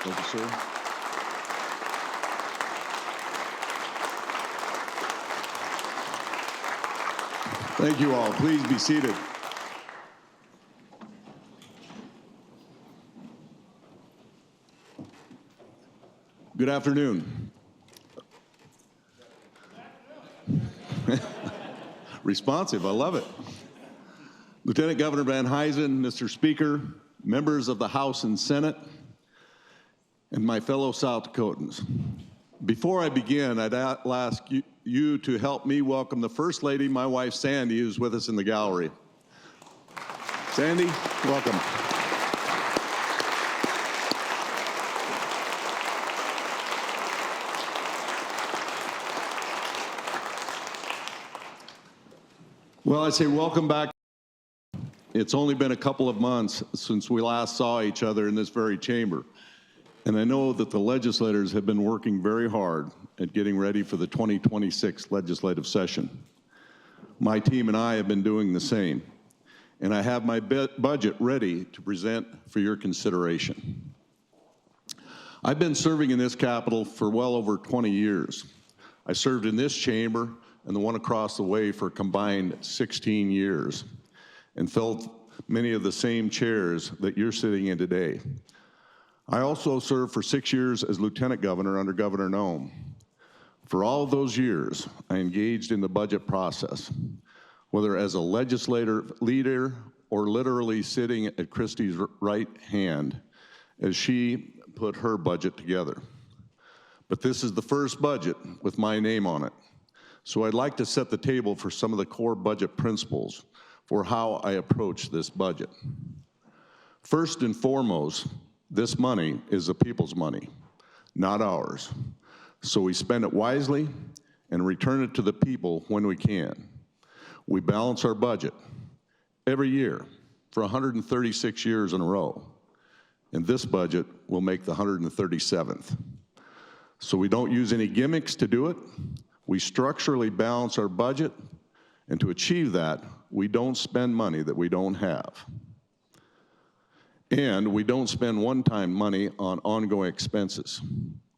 Thank you, sir. Thank you all. Please be seated. Good afternoon. Responsive, I love it. Lieutenant Governor Van Huysen, Mr. Speaker, members of the House and Senate, and my fellow South Dakotans. Before I begin, I'd ask you to help me welcome the First Lady, my wife Sandy, who's with us in the gallery. Sandy, welcome. Well, I say welcome back. It's only been a couple of months since we last saw each other in this very chamber. And I know that the legislators have been working very hard at getting ready for the 2026 legislative session. My team and I have been doing the same. And I have my budget ready to present for your consideration. I've been serving in this Capitol for well over 20 years. I served in this chamber and the one across the way for a combined 16 years and filled many of the same chairs that you're sitting in today. I also served for 6 years as Lieutenant Governor under Governor Noem. For all of those years, I engaged in the budget process, whether as a legislative leader or literally sitting at Christie's right hand as she put her budget together. But this is the first budget with my name on it. So I'd like to set the table for some of the core budget principles for how I approach this budget. First and foremost, this money is the people's money, not ours. So we spend it wisely and return it to the people when we can. We balance our budget every year for 136 years in a row. And this budget will make the 137th. So we don't use any gimmicks to do it. We structurally balance our budget, and to achieve that, we don't spend money that we don't have. And we don't spend one-time money on ongoing expenses.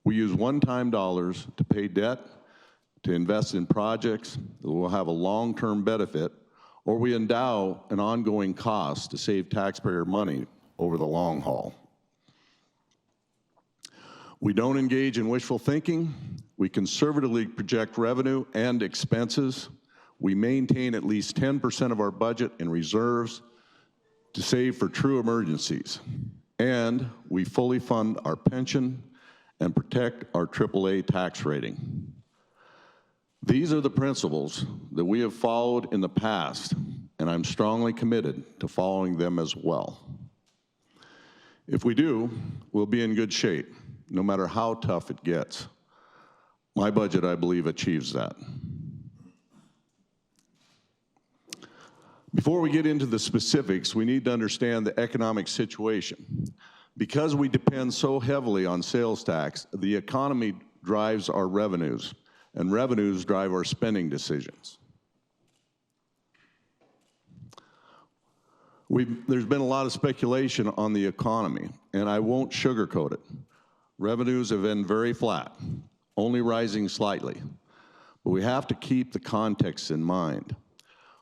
We use one-time dollars to pay debt, to invest in projects that will have a long-term benefit, or we endow an ongoing cost to save taxpayer money over the long haul. We don't engage in wishful thinking. We conservatively project revenue and expenses. We maintain at least 10% of our budget in reserves to save for true emergencies. And we fully fund our pension and protect our AAA tax rating. These are the principles that we have followed in the past, and I'm strongly committed to following them as well. If we do, we'll be in good shape, no matter how tough it gets. My budget, I believe, achieves that. Before we get into the specifics, we need to understand the economic situation. Because we depend so heavily on sales tax, the economy drives our revenues, and revenues drive our spending decisions. There's been a lot of speculation on the economy, and I won't sugarcoat it. Revenues have been very flat, only rising slightly. But we have to keep the context in mind.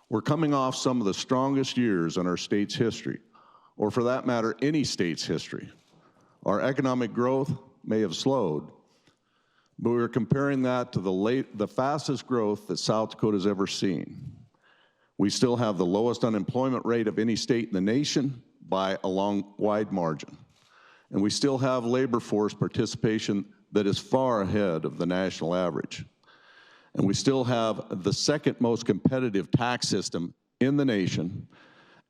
We're coming off some of the strongest years in our state's history, or for that matter, any state's history. Our economic growth may have slowed, but we're comparing that to the fastest growth that South Dakota's ever seen. We still have the lowest unemployment rate of any state in the nation by a wide margin. And we still have labor force participation that is far ahead of the national average. And we still have the second most competitive tax system in the nation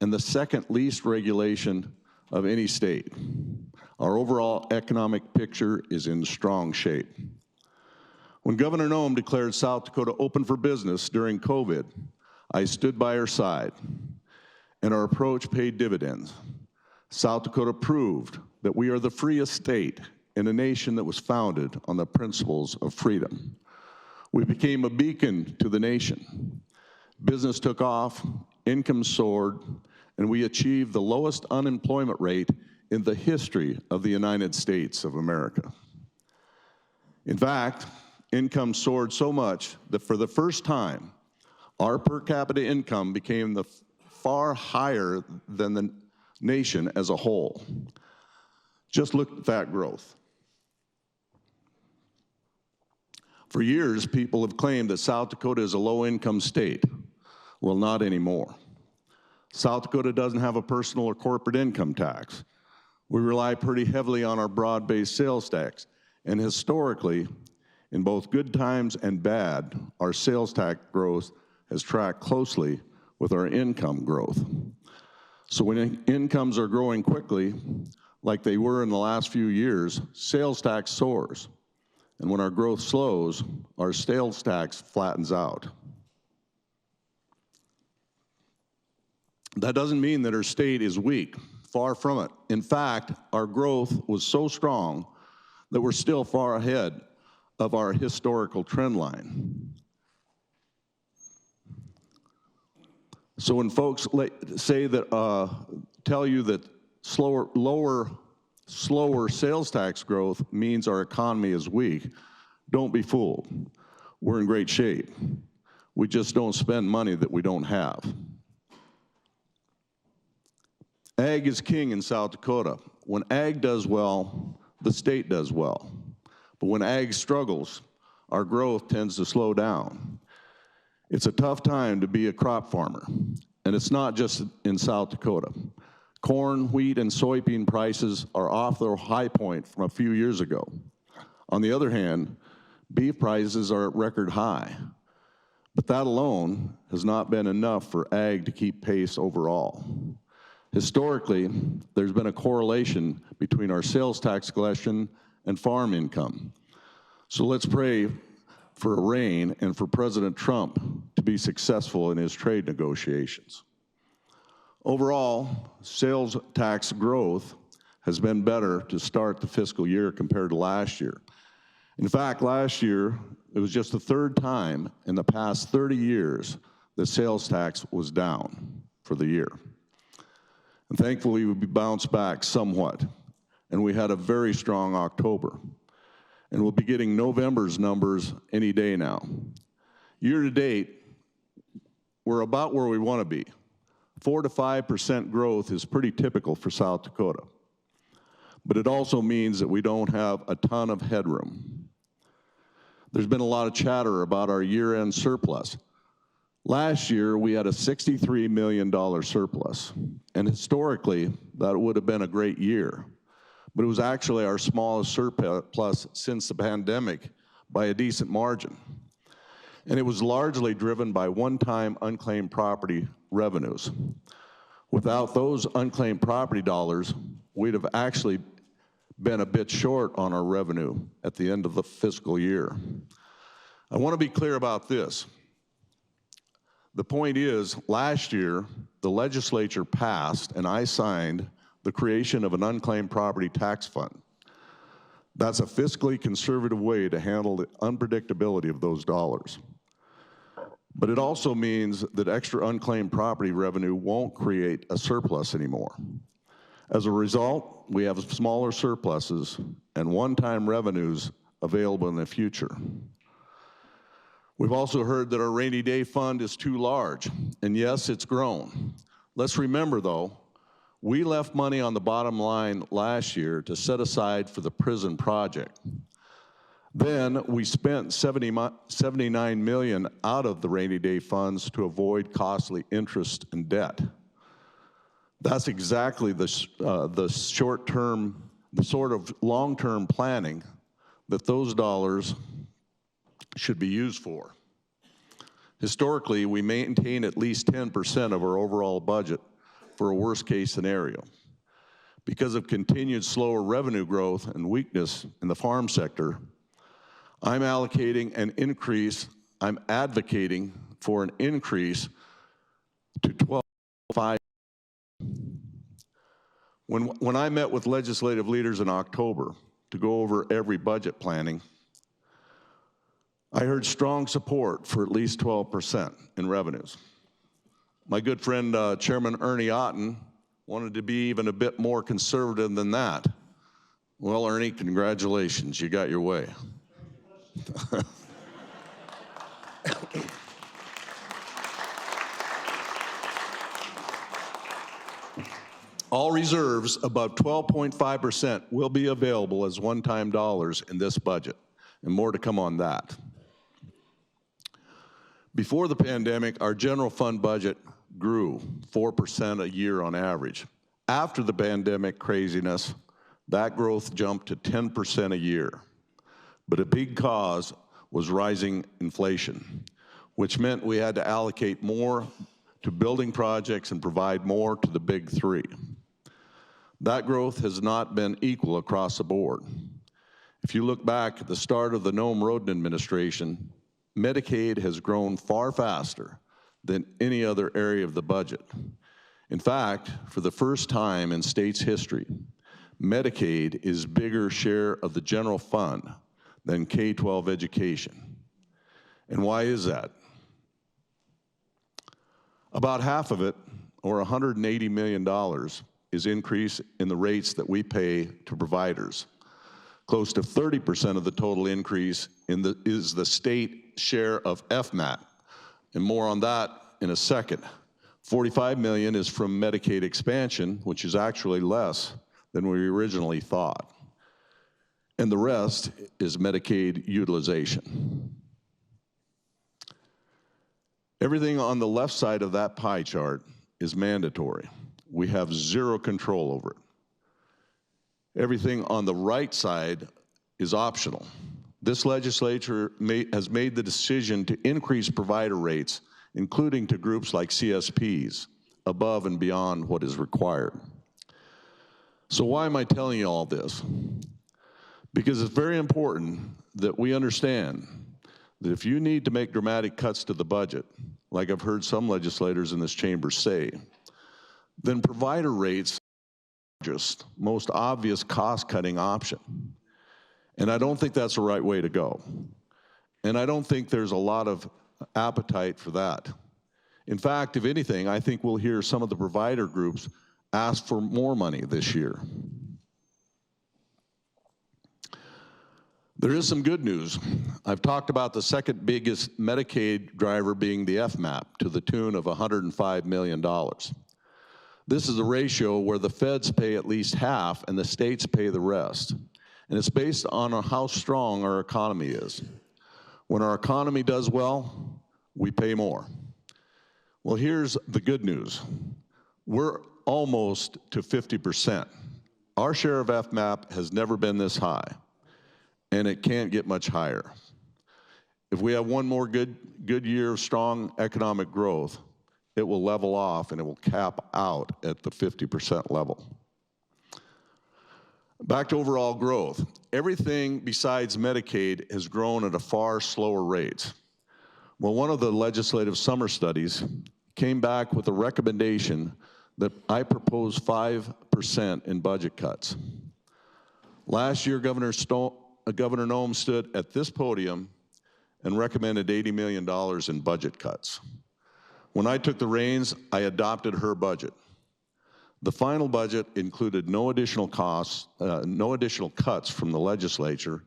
and the second least regulation of any state. Our overall economic picture is in strong shape. When Governor Noem declared South Dakota open for business during COVID, I stood by her side, and our approach paid dividends. South Dakota proved that we are the freest state in a nation that was founded on the principles of freedom. We became a beacon to the nation. Business took off, income soared, and we achieved the lowest unemployment rate in the history of the United States of America. In fact, income soared so much that for the first time, our per capita income became far higher than the nation as a whole. Just look at that growth. For years, people have claimed that South Dakota is a low-income state. Well, not anymore. South Dakota doesn't have a personal or corporate income tax. We rely pretty heavily on our broad-based sales tax, and historically, in both good times and bad, our sales tax growth has tracked closely with our income growth. So when incomes are growing quickly, like they were in the last few years, sales tax soars. And when our growth slows, our sales tax flattens out. That doesn't mean that our state is weak. Far from it. In fact, our growth was so strong that we're still far ahead of our historical trend line. So when folks say that, tell you that slower sales tax growth means our economy is weak, don't be fooled. We're in great shape. We just don't spend money that we don't have. Ag is king in South Dakota. When ag does well, the state does well. But when ag struggles, our growth tends to slow down. It's a tough time to be a crop farmer, and it's not just in South Dakota. Corn, wheat, and soybean prices are off their high point from a few years ago. On the other hand, beef prices are at record high, but that alone has not been enough for ag to keep pace overall. Historically, there's been a correlation between our sales tax collection and farm income. So let's pray for a rain and for President Trump to be successful in his trade negotiations. Overall, sales tax growth has been better to start the fiscal year compared to last year. In fact, last year, it was just the third time in the past 30 years that sales tax was down for the year. And thankfully, we bounced back somewhat, and we had a very strong October. And we'll be getting November's numbers any day now. Year to date, we're about where we want to be. 4 to 5% growth is pretty typical for South Dakota. But it also means that we don't have a ton of headroom. There's been a lot of chatter about our year-end surplus. Last year, we had a $63 million surplus, and historically, that would have been a great year. But it was actually our smallest surplus since the pandemic by a decent margin. And it was largely driven by one-time unclaimed property revenues. Without those unclaimed property dollars, we'd have actually been a bit short on our revenue at the end of the fiscal year. I want to be clear about this. The point is, last year, the legislature passed and I signed the creation of an unclaimed property tax fund. That's a fiscally conservative way to handle the unpredictability of those dollars. But it also means that extra unclaimed property revenue won't create a surplus anymore. As a result, we have smaller surpluses and one-time revenues available in the future. We've also heard that our rainy day fund is too large, and yes, it's grown. Let's remember, though, we left money on the bottom line last year to set aside for the prison project. Then we spent $79 million out of the rainy day funds to avoid costly interest and debt. That's exactly the short-term, the sort of long-term planning that those dollars should be used for. Historically, we maintain at least 10% of our overall budget for a worst-case scenario. Because of continued slower revenue growth and weakness in the farm sector, I'm advocating for an increase to 12.5. When I met with legislative leaders in October to go over every budget planning, I heard strong support for at least 12% in revenues. My good friend, Chairman Ernie Otten, wanted to be even a bit more conservative than that. Well, Ernie, congratulations, you got your way. All reserves above 12.5% will be available as one-time dollars in this budget, and more to come on that. Before the pandemic, our general fund budget grew 4% a year on average. After the pandemic craziness, that growth jumped to 10% a year. But a big cause was rising inflation, which meant we had to allocate more to building projects and provide more to the big three. That growth has not been equal across the board. If you look back at the start of the Rhoden administration, Medicaid has grown far faster than any other area of the budget. In fact, for the first time in state's history, Medicaid is bigger share of the general fund than K-12 education. And why is that? About half of it, or $180 million, is increase in the rates that we pay to providers. Close to 30% of the total increase is the state share of FMAP, and more on that in a second. $45 million is from Medicaid expansion, which is actually less than we originally thought. And the rest is Medicaid utilization. Everything on the left side of that pie chart is mandatory. We have zero control over it. Everything on the right side is optional. This legislature has made the decision to increase provider rates, including to groups like CSPs, above and beyond what is required. So why am I telling you all this? Because it's very important that we understand that if you need to make dramatic cuts to the budget, like I've heard some legislators in this chamber say, then provider rates are just most obvious cost-cutting option. And I don't think that's the right way to go. And I don't think there's a lot of appetite for that. In fact, if anything, I think we'll hear some of the provider groups ask for more money this year. There is some good news. I've talked about the second biggest Medicaid driver being the FMAP to the tune of $105 million. This is a ratio where the feds pay at least half and the states pay the rest. And it's based on how strong our economy is. When our economy does well, we pay more. Well, here's the good news. We're almost to 50%. Our share of FMAP has never been this high, and it can't get much higher. If we have one more good year of strong economic growth, it will level off and it will cap out at the 50% level. Back to overall growth. Everything besides Medicaid has grown at a far slower rate. Well, one of the legislative summer studies came back with a recommendation that I propose 5% in budget cuts. Last year, Governor Nome stood at this podium and recommended $80 million in budget cuts. When I took the reins, I adopted her budget. The final budget included no additional costs, no additional cuts from the legislature,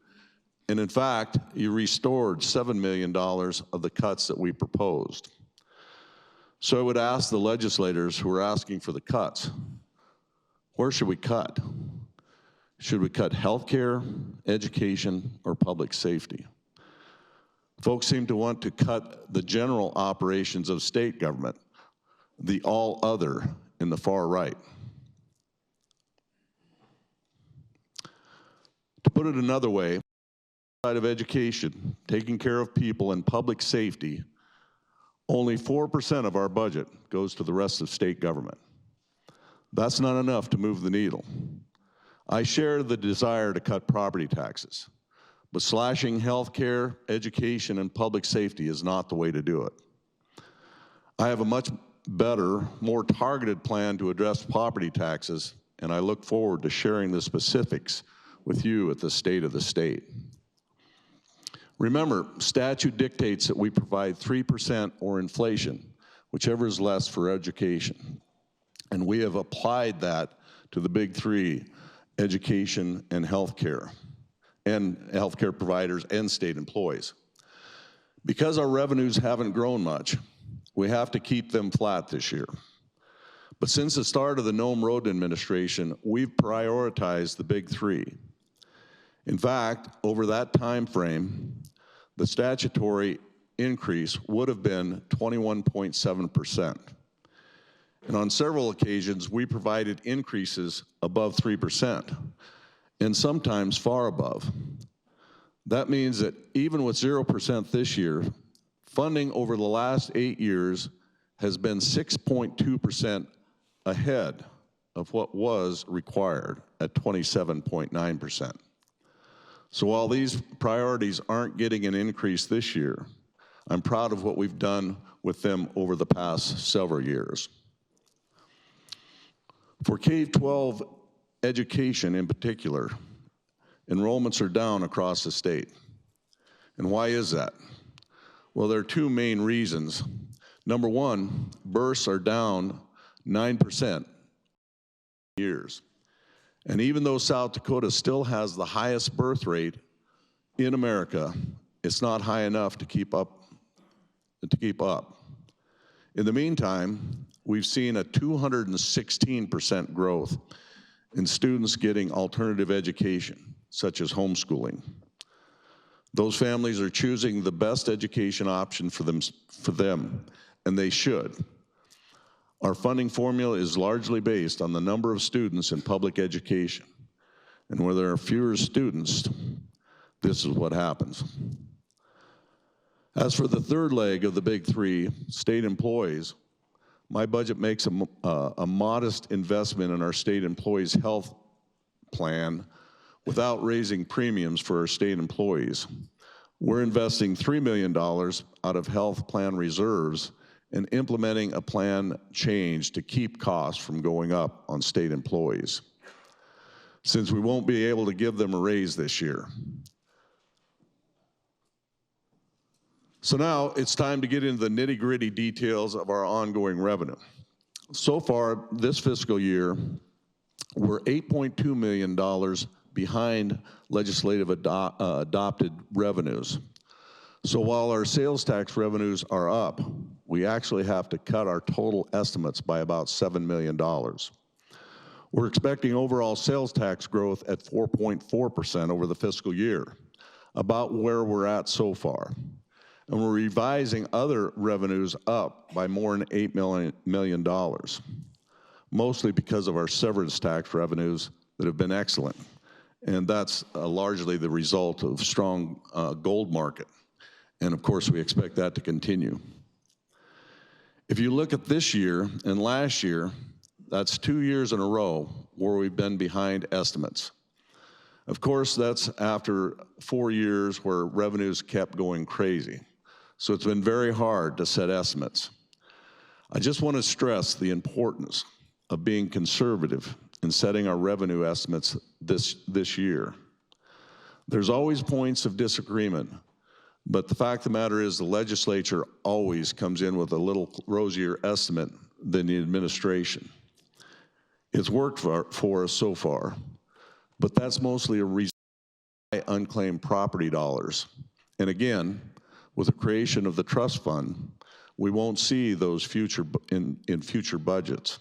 and in fact, you restored $7 million of the cuts that we proposed. So I would ask the legislators who are asking for the cuts, where should we cut? Should we cut healthcare, education, or public safety? Folks seem to want to cut the general operations of state government, the all other in the far right. To put it another way, side of education, taking care of people and public safety, only 4% of our budget goes to the rest of state government. That's not enough to move the needle. I share the desire to cut property taxes, but slashing healthcare, education, and public safety is not the way to do it. I have a much better, more targeted plan to address property taxes, and I look forward to sharing the specifics with you at the State of the State. Remember, statute dictates that we provide 3% or inflation, whichever is less for education. And we have applied that to the big three, education and healthcare providers and state employees. Because our revenues haven't grown much, we have to keep them flat this year. But since the start of the Rhoden administration, we've prioritized the big three. In fact, over that time frame, the statutory increase would have been 21.7%. And on several occasions, we provided increases above 3%, and sometimes far above. That means that even with 0% this year, funding over the last 8 years has been 6.2% ahead of what was required at 27.9%. So while these priorities aren't getting an increase this year, I'm proud of what we've done with them over the past several years. For K-12 education in particular, enrollments are down across the state. And why is that? Well, there are two main reasons. Number one, births are down 9% years. And even though South Dakota still has the highest birth rate in America, it's not high enough to keep up. In the meantime, we've seen a 216% growth in students getting alternative education, such as homeschooling. Those families are choosing the best education option for them, and they should. Our funding formula is largely based on the number of students in public education. And where there are fewer students, this is what happens. As for the third leg of the big three, state employees, my budget makes a modest investment in our state employees' health plan without raising premiums for our state employees. We're investing $3 million out of health plan reserves and implementing a plan change to keep costs from going up on state employees, since we won't be able to give them a raise this year. So now it's time to get into the nitty-gritty details of our ongoing revenue. So far this fiscal year, we're $8.2 million behind legislative adopted revenues. So while our sales tax revenues are up, we actually have to cut our total estimates by about $7 million. We're expecting overall sales tax growth at 4.4% over the fiscal year, about where we're at so far. And we're revising other revenues up by more than $8 million, mostly because of our severance tax revenues that have been excellent. And that's largely the result of strong gold market. And of course, we expect that to continue. If you look at this year and last year, that's 2 years in a row where we've been behind estimates. Of course, that's after 4 years where revenues kept going crazy. So it's been very hard to set estimates. I just want to stress the importance of being conservative in setting our revenue estimates this year. There's always points of disagreement, but the fact of the matter is the legislature always comes in with a little rosier estimate than the administration. It's worked for us so far, but that's mostly a reason why unclaimed property dollars. And again, with the creation of the trust fund, we won't see those in future budgets.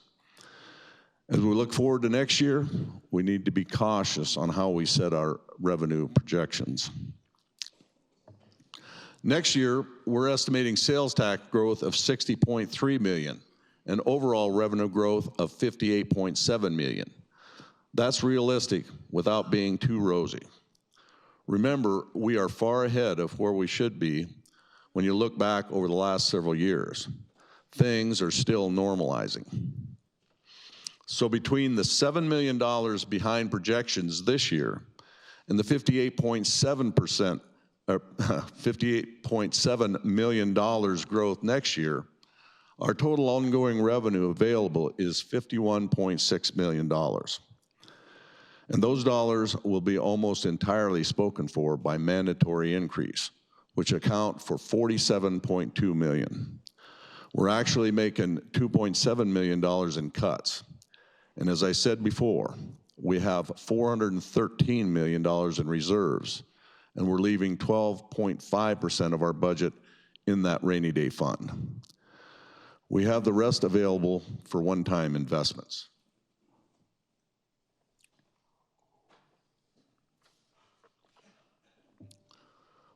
As we look forward to next year, we need to be cautious on how we set our revenue projections. Next year, we're estimating sales tax growth of $60.3 million and overall revenue growth of $58.7 million. That's realistic without being too rosy. Remember, we are far ahead of where we should be when you look back over the last several years. Things are still normalizing. So between the $7 million behind projections this year and the $58.7 million growth next year, our total ongoing revenue available is $51.6 million. And those dollars will be almost entirely spoken for by mandatory increase, which account for $47.2 million. We're actually making $2.7 million in cuts. And as I said before, we have $413 million in reserves, and we're leaving 12.5% of our budget in that rainy day fund. We have the rest available for one-time investments.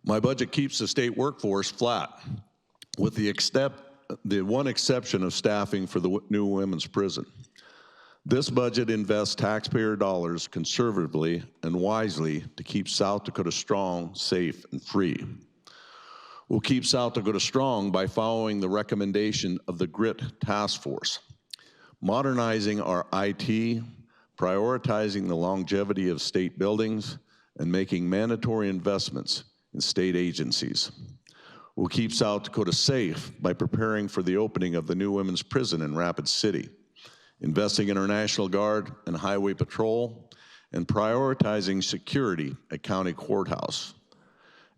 My budget keeps the state workforce flat, with the one exception of staffing for the new women's prison. This budget invests taxpayer dollars conservatively and wisely to keep South Dakota strong, safe, and free. We'll keep South Dakota strong by following the recommendation of the GRIT Task Force, modernizing our IT, prioritizing the longevity of state buildings, and making mandatory investments in state agencies. We'll keep South Dakota safe by preparing for the opening of the new women's prison in Rapid City, investing in our National Guard and Highway Patrol, and prioritizing security at County Courthouse.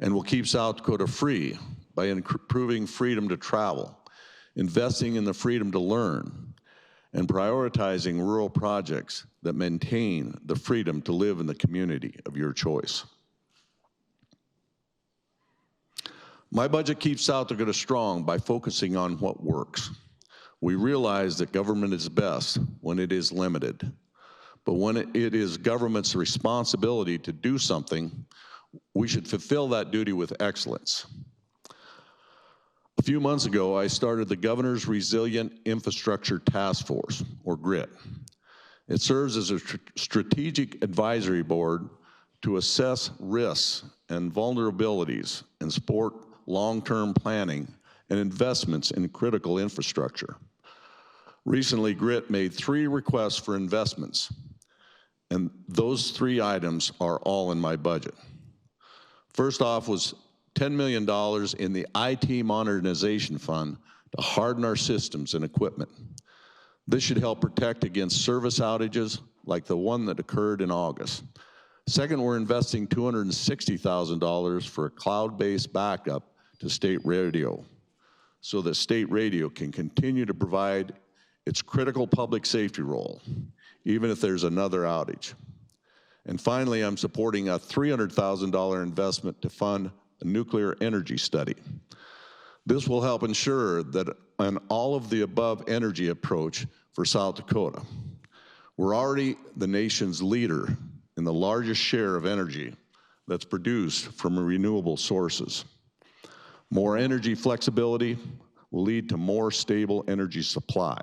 And we'll keep South Dakota free by improving freedom to travel, investing in the freedom to learn, and prioritizing rural projects that maintain the freedom to live in the community of your choice. My budget keeps South Dakota strong by focusing on what works. We realize that government is best when it is limited, but when it is government's responsibility to do something, we should fulfill that duty with excellence. A few months ago, I started the Governor's Resilient Infrastructure Task Force, or GRIT. It serves as a strategic advisory board to assess risks and vulnerabilities and support long-term planning and investments in critical infrastructure. Recently, GRIT made 3 requests for investments, and those 3 items are all in my budget. First off was $10 million in the IT Modernization Fund to harden our systems and equipment. This should help protect against service outages like the one that occurred in August. Second, we're investing $260,000 for a cloud-based backup to state radio so that state radio can continue to provide its critical public safety role, even if there's another outage. And finally, I'm supporting a $300,000 investment to fund a nuclear energy study. This will help ensure that an all-of-the-above energy approach for South Dakota. We're already the nation's leader in the largest share of energy that's produced from renewable sources. More energy flexibility will lead to more stable energy supply.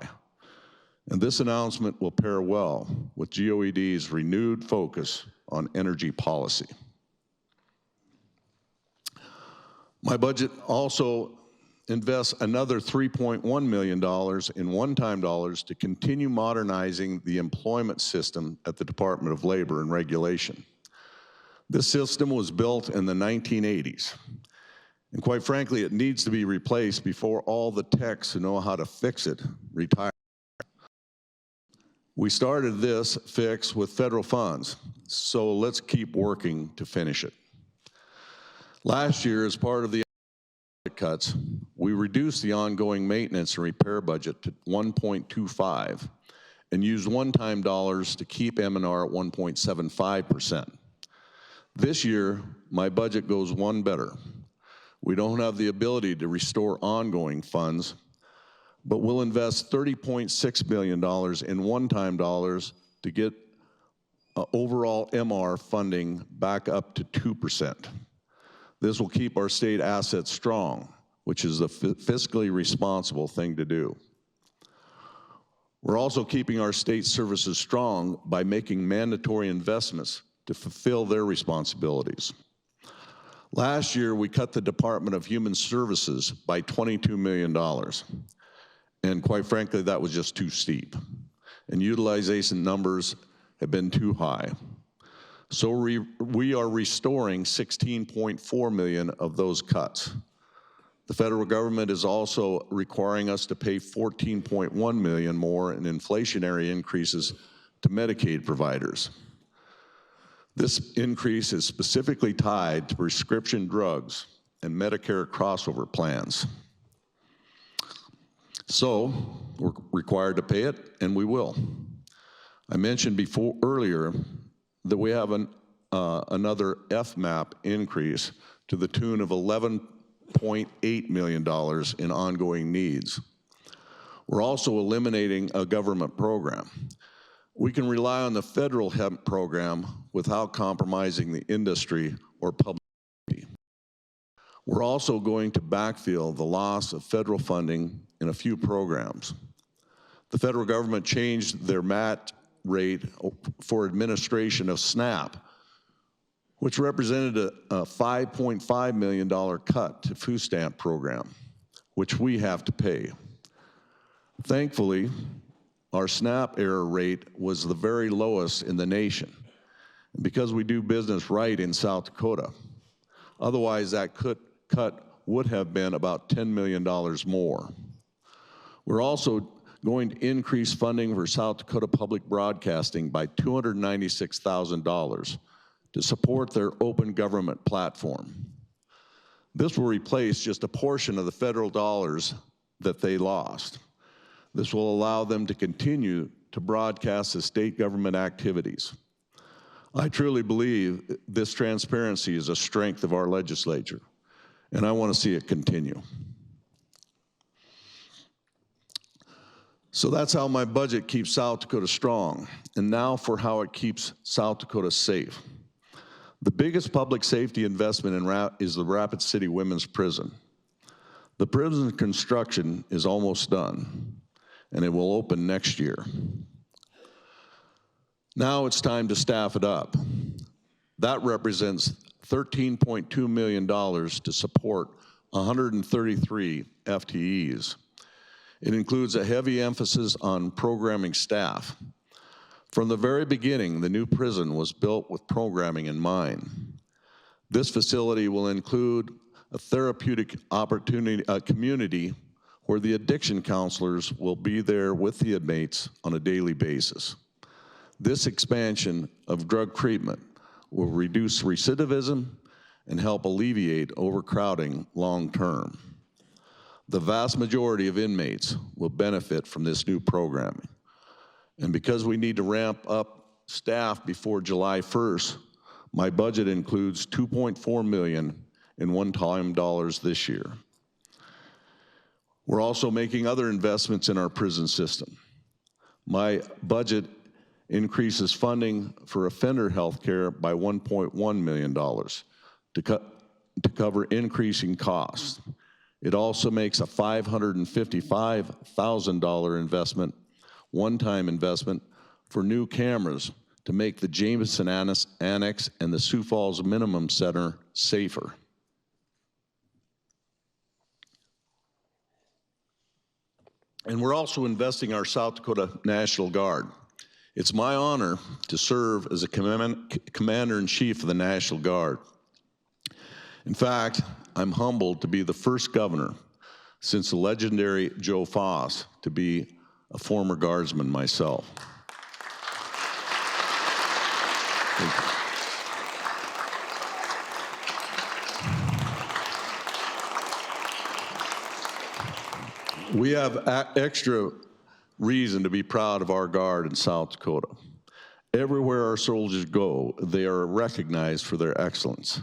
And this announcement will pair well with GOED's renewed focus on energy policy. My budget also invests another $3.1 million in one-time dollars to continue modernizing the employment system at the Department of Labor and Regulation. This system was built in the 1980s. And quite frankly, it needs to be replaced before all the techs who know how to fix it retire. We started this fix with federal funds, so let's keep working to finish it. Last year, as part of the cuts, we reduced the ongoing maintenance and repair budget to 1.25 and used one-time dollars to keep M&R at 1.75%. This year, my budget goes one better. We don't have the ability to restore ongoing funds, but we'll invest $30.6 million in one-time dollars to get overall MR funding back up to 2%. This will keep our state assets strong, which is the fiscally responsible thing to do. We're also keeping our state services strong by making mandatory investments to fulfill their responsibilities. Last year, we cut the Department of Human Services by $22 million. And quite frankly, that was just too steep. And utilization numbers have been too high. So we are restoring $16.4 million of those cuts. The federal government is also requiring us to pay $14.1 million more in inflationary increases to Medicaid providers. This increase is specifically tied to prescription drugs and Medicare crossover plans. So we're required to pay it, and we will. I mentioned earlier that we have another FMAP increase to the tune of $11.8 million in ongoing needs. We're also eliminating a government program. We can rely on the federal hemp program without compromising the industry or public safety. We're also going to backfill the loss of federal funding in a few programs. The federal government changed their MAT rate for administration of SNAP, which represented a $5.5 million cut to food stamp program, which we have to pay. Thankfully, our SNAP error rate was the very lowest in the nation, because we do business right in South Dakota. Otherwise, that cut would have been about $10 million more. We're also going to increase funding for South Dakota Public Broadcasting by $296,000 to support their open government platform. This will replace just a portion of the federal dollars that they lost. This will allow them to continue to broadcast the state government activities. I truly believe this transparency is a strength of our legislature, and I want to see it continue. So that's how my budget keeps South Dakota strong, and now for how it keeps South Dakota safe. The biggest public safety investment is the Rapid City Women's Prison. The prison construction is almost done, and it will open next year. Now it's time to staff it up. That represents $13.2 million to support 133 FTEs. It includes a heavy emphasis on programming staff. From the very beginning, the new prison was built with programming in mind. This facility will include a therapeutic community where the addiction counselors will be there with the inmates on a daily basis. This expansion of drug treatment will reduce recidivism and help alleviate overcrowding long-term. The vast majority of inmates will benefit from this new programming. And because we need to ramp up staff before July 1st, my budget includes $2.4 million in one-time dollars this year. We're also making other investments in our prison system. My budget increases funding for offender health care by $1.1 million to cover increasing costs. It also makes a $555,000 investment, one-time investment, for new cameras to make the Jameson Annex and the Sioux Falls Minimum Center safer. And we're also investing our South Dakota National Guard. It's my honor to serve as a Commander-in-Chief of the National Guard. In fact, I'm humbled to be the first governor since the legendary Joe Foss to be a former Guardsman myself. Thank you. We have extra reason to be proud of our Guard in South Dakota. Everywhere our soldiers go, they are recognized for their excellence.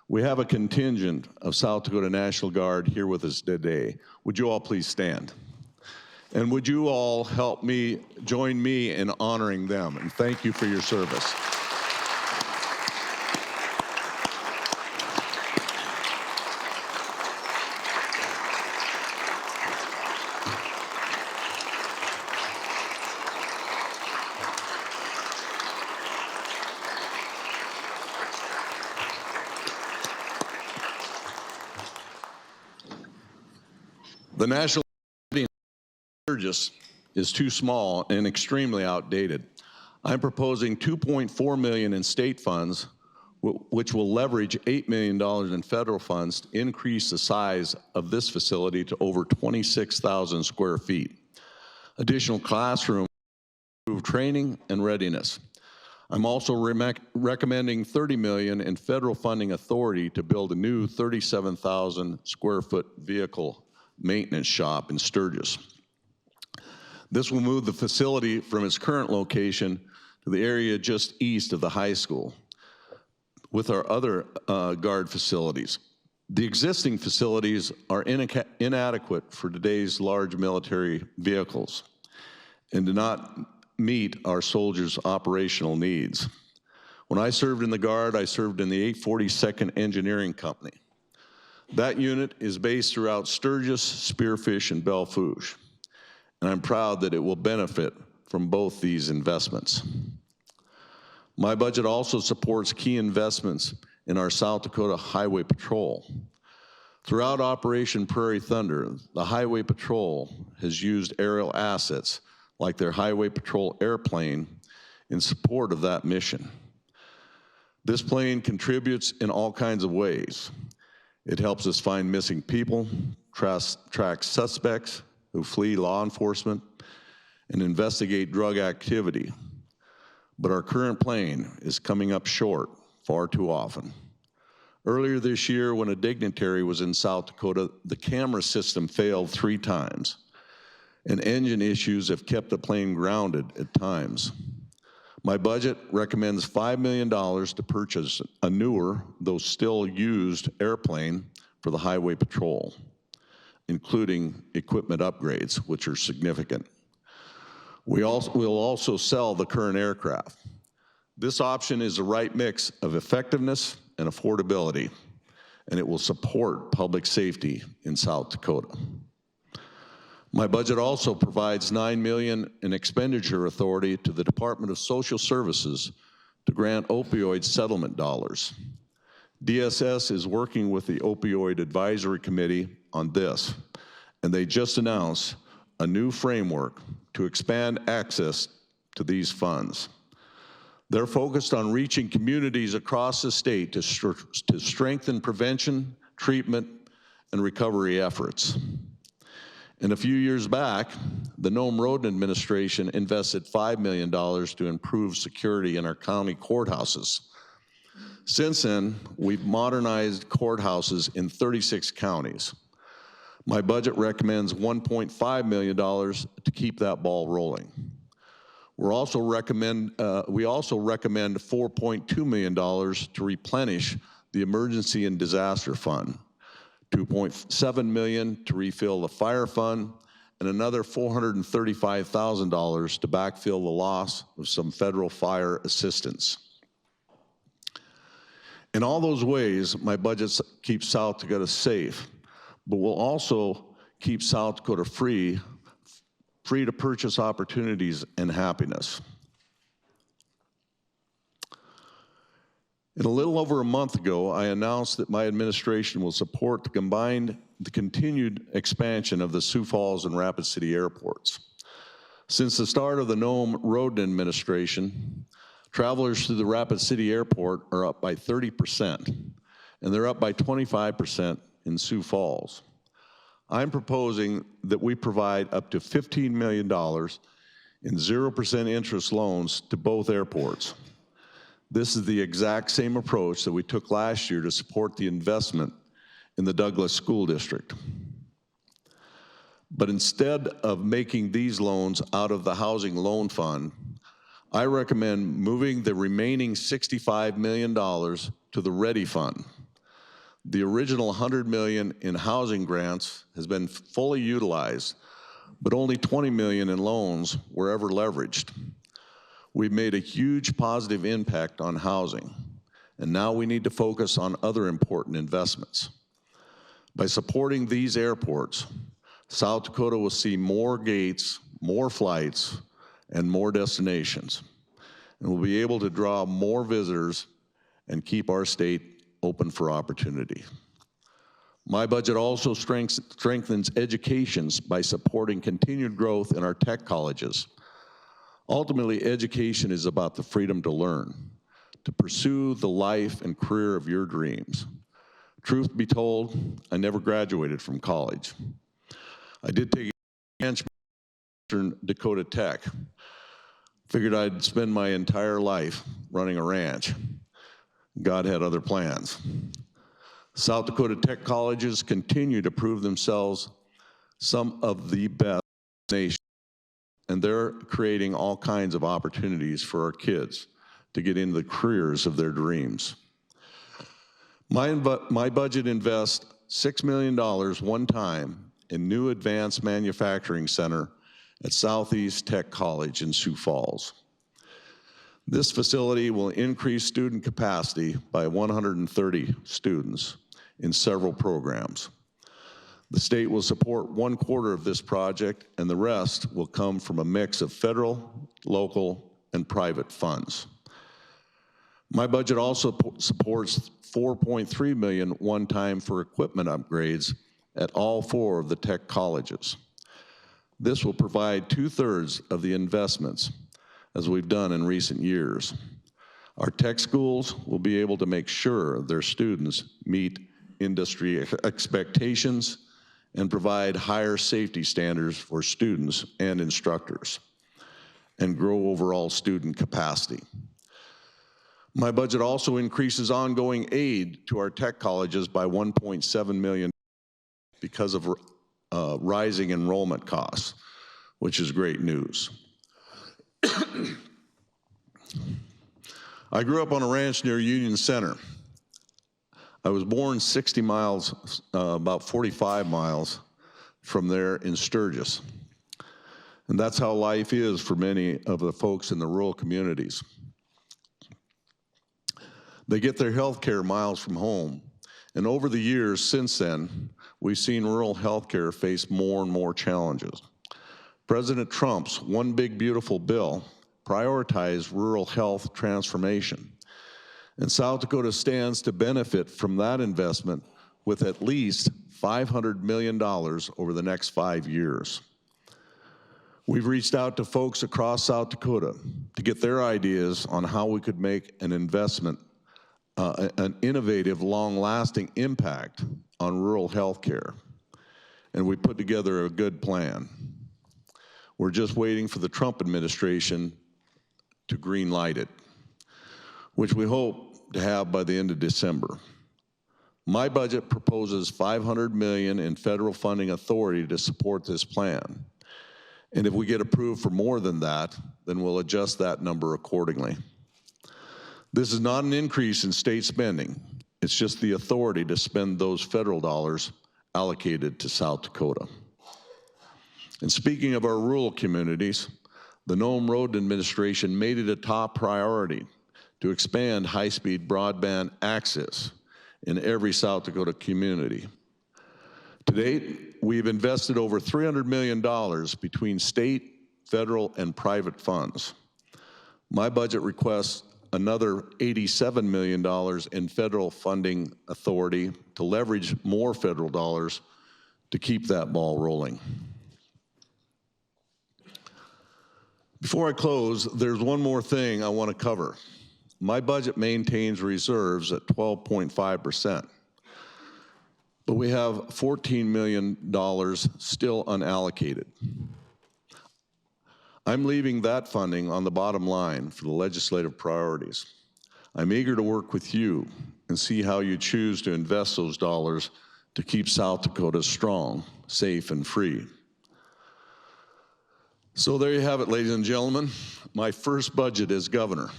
We have a contingent of South Dakota National Guard here with us today. Would you all please stand? And would you all help me, join me in honoring them? And thank you for your service. The National Sturgis is too small and extremely outdated. I'm proposing $2.4 million in state funds, which will leverage $8 million in federal funds to increase the size of this facility to over 26,000 square feet. Additional classroom, improve training and readiness. I'm also recommending $30 million in federal funding authority to build a new 37,000 square foot vehicle maintenance shop in Sturgis. This will move the facility from its current location to the area just east of the high school with our other guard facilities. The existing facilities are inadequate for today's large military vehicles and do not meet our soldiers' operational needs. When I served in the Guard, I served in the 842nd Engineering Company. That unit is based throughout Sturgis, Spearfish, and Belle Fourche, and I'm proud that it will benefit from both these investments. My budget also supports key investments in our South Dakota Highway Patrol. Throughout Operation Prairie Thunder, the Highway Patrol has used aerial assets like their Highway Patrol airplane in support of that mission. This plane contributes in all kinds of ways. It helps us find missing people, track suspects who flee law enforcement, and investigate drug activity. But our current plane is coming up short far too often. Earlier this year, when a dignitary was in South Dakota, the camera system failed 3 times, and engine issues have kept the plane grounded at times. My budget recommends $5 million to purchase a newer, though still used, airplane for the Highway Patrol, including equipment upgrades, which are significant. We'll also sell the current aircraft. This option is the right mix of effectiveness and affordability, and it will support public safety in South Dakota. My budget also provides $9 million in expenditure authority to the Department of Social Services to grant opioid settlement dollars. DSS is working with the Opioid Advisory Committee on this, and they just announced a new framework to expand access to these funds. They're focused on reaching communities across the state to strengthen prevention, treatment, and recovery efforts. And a few years back, the Rhoden administration invested $5 million to improve security in our county courthouses. Since then, we've modernized courthouses in 36 counties. My budget recommends $1.5 million to keep that ball rolling. We also recommend $4.2 million to replenish the Emergency and Disaster Fund, $2.7 million to refill the Fire Fund, and another $435,000 to backfill the loss of some federal fire assistance. In all those ways, my budget keeps South Dakota safe, but will also keep South Dakota free to purchase opportunities and happiness. And a little over a month ago, I announced that my administration will support the continued expansion of the Sioux Falls and Rapid City airports. Since the start of the Rhoden administration, travelers through the Rapid City Airport are up by 30%, and they're up by 25% in Sioux Falls. I'm proposing that we provide up to $15 million in 0% interest loans to both airports. This is the exact same approach that we took last year to support the investment in the Douglas School District. But instead of making these loans out of the Housing Loan Fund, I recommend moving the remaining $65 million to the Ready Fund. The original $100 million in housing grants has been fully utilized, but only $20 million in loans were ever leveraged. We've made a huge positive impact on housing, and now we need to focus on other important investments. By supporting these airports, South Dakota will see more gates, more flights, and more destinations, and we'll be able to draw more visitors and keep our state open for opportunity. My budget also strengthens education by supporting continued growth in our tech colleges. Ultimately, education is about the freedom to learn, to pursue the life and career of your dreams. Truth be told, I never graduated from college. I did take a ranch in Dakota Tech. Figured I'd spend my entire life running a ranch. God had other plans. South Dakota Tech colleges continue to prove themselves some of the best in the nation. and they're creating all kinds of opportunities for our kids to get into the careers of their dreams. My budget invests $6 million one time in new advanced manufacturing center at Southeast Tech College in Sioux Falls. This facility will increase student capacity by 130 students in several programs. The state will support 1/4 of this project, and the rest will come from a mix of federal, local, and private funds. My budget also supports $4.3 million one time for equipment upgrades at all 4 of the tech colleges. This will provide 2/3 of the investments, as we've done in recent years. Our tech schools will be able to make sure their students meet industry expectations and provide higher safety standards for students and instructors, and grow overall student capacity. My budget also increases ongoing aid to our tech colleges by $1.7 million because of rising enrollment costs, which is great news. I grew up on a ranch near Union Center. I was born 60 miles, about 45 miles from there in Sturgis. And that's how life is for many of the folks in the rural communities. They get their health care miles from home. And over the years since then, we've seen rural health care face more and more challenges. President Trump's One Big Beautiful Bill prioritized rural health transformation. And South Dakota stands to benefit from that investment with at least $500 million over the next 5 years. We've reached out to folks across South Dakota to get their ideas on how we could make an investment, an innovative, long-lasting impact on rural health care. And we put together a good plan. We're just waiting for the Trump administration to green light it, which we hope to have by the end of December. My budget proposes $500 million in federal funding authority to support this plan. And if we get approved for more than that, then we'll adjust that number accordingly. This is not an increase in state spending. It's just the authority to spend those federal dollars allocated to South Dakota. And speaking of our rural communities, the Rhoden administration made it a top priority to expand high-speed broadband access in every South Dakota community. To date, we've invested over $300 million between state, federal, and private funds. My budget requests another $87 million in federal funding authority to leverage more federal dollars to keep that ball rolling. Before I close, there's one more thing I want to cover. My budget maintains reserves at 12.5%, but we have $14 million still unallocated. I'm leaving that funding on the bottom line for the legislative priorities. I'm eager to work with you and see how you choose to invest those dollars to keep South Dakota strong, safe, and free. So there you have it, ladies and gentlemen, my first budget as governor.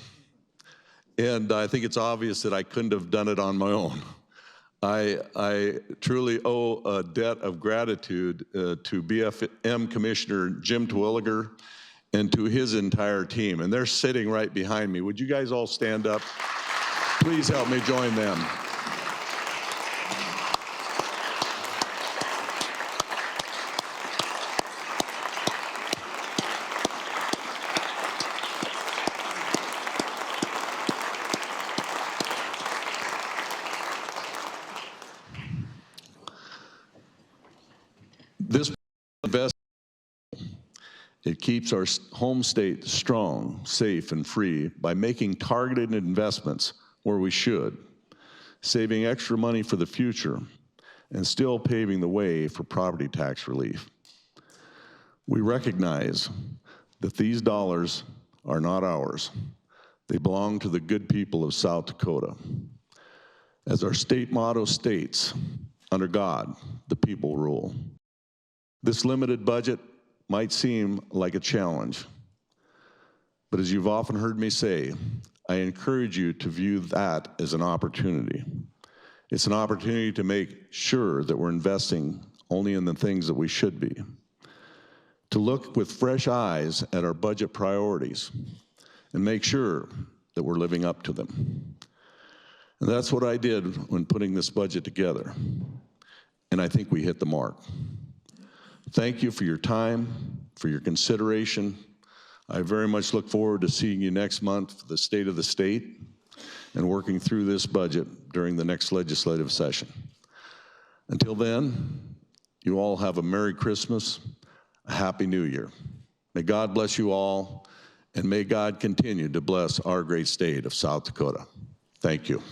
And I think it's obvious that I couldn't have done it on my own. I truly owe a debt of gratitude to BFM Commissioner Jim Terwilliger and to his entire team. And they're sitting right behind me. Would you guys all stand up? Please help me join them. This investment, it keeps our home state strong, safe, and free by making targeted investments where we should, saving extra money for the future, and still paving the way for property tax relief. We recognize that these dollars are not ours. They belong to the good people of South Dakota. As our state motto states, under God, the people rule. This limited budget might seem like a challenge, but as you've often heard me say, I encourage you to view that as an opportunity. It's an opportunity to make sure that we're investing only in the things that we should be, to look with fresh eyes at our budget priorities and make sure that we're living up to them. And that's what I did when putting this budget together, and I think we hit the mark. Thank you for your time, for your consideration. I very much look forward to seeing you next month for the State of the State and working through this budget during the next legislative session. Until then, you all have a Merry Christmas, a Happy New Year. May God bless you all, and may God continue to bless our great state of South Dakota. Thank you.